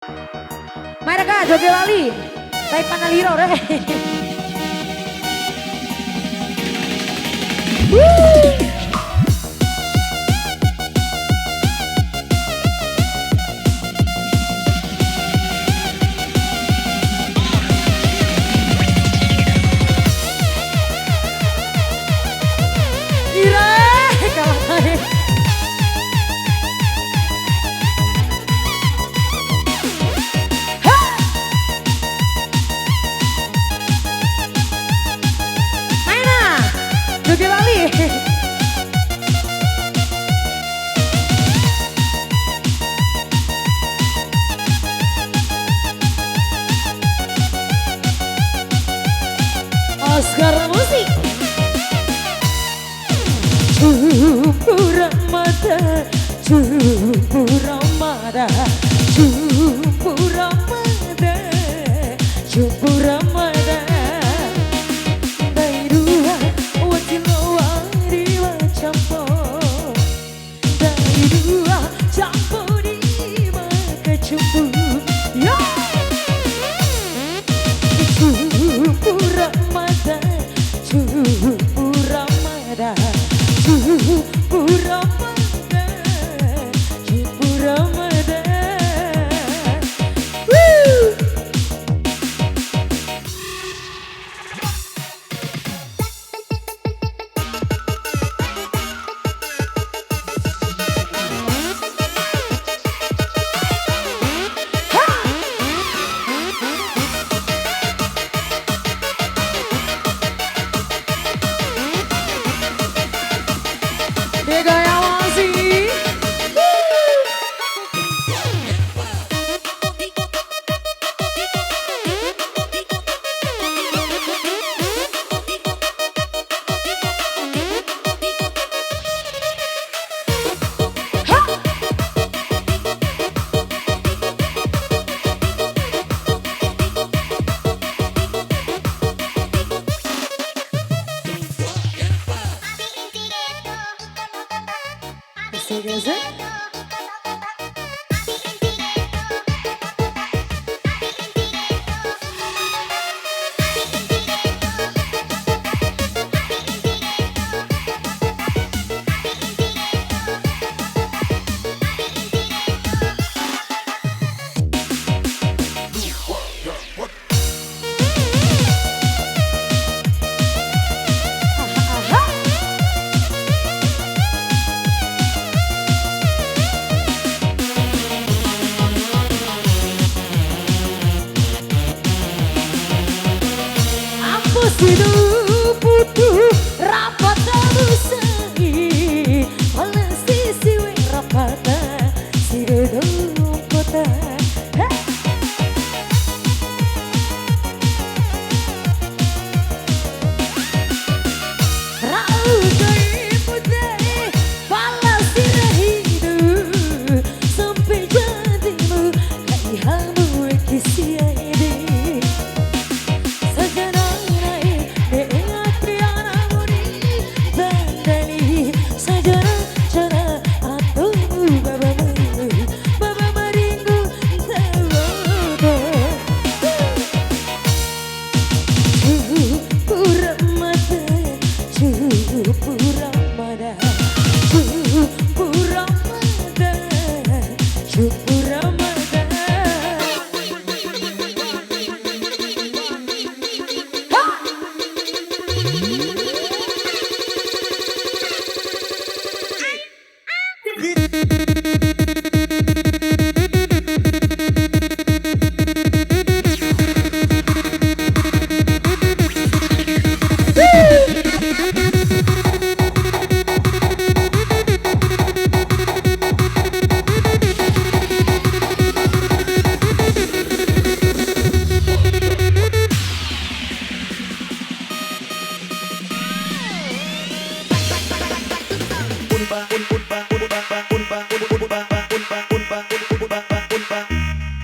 Mereka joget lali, tapi panaliro deh. Ira, kalah. Joget lali. Oscar musik. Cupu Ramadan, cupu Ramadan, cupu Ramadan, cupu Ramadan. Sidu putu rapat sahi Walasi siwe rapata sidu kota Rau kai putih walasi rahidu sampai jadimu kaihamu kisia ini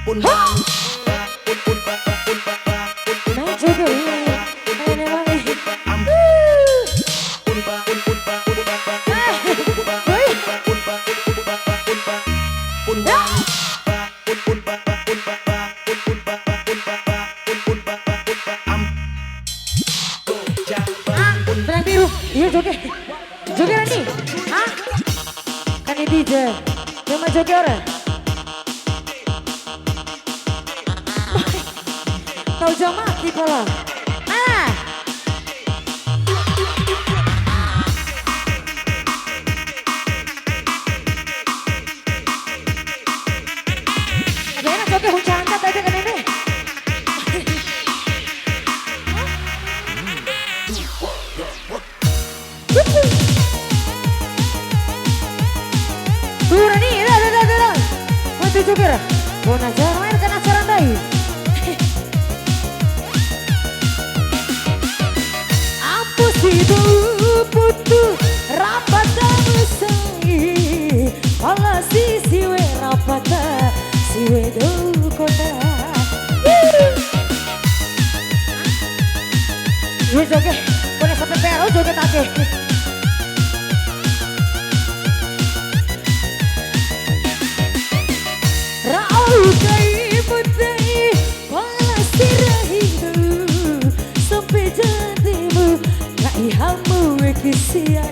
Unpa DJ Tema Joker Tau jamaki pala Ah Ada Joker hujan cat aja kan ini Turani, dah. Bantu Joker. Bona jalan kena sarandai. Apa sih itu putu rapata musai. Pala siwe rapata siwe do kota. Gue joget, bona sampai pero joget aja. Raukai putih panas tirahidu sampai jadimu kaihamu kisia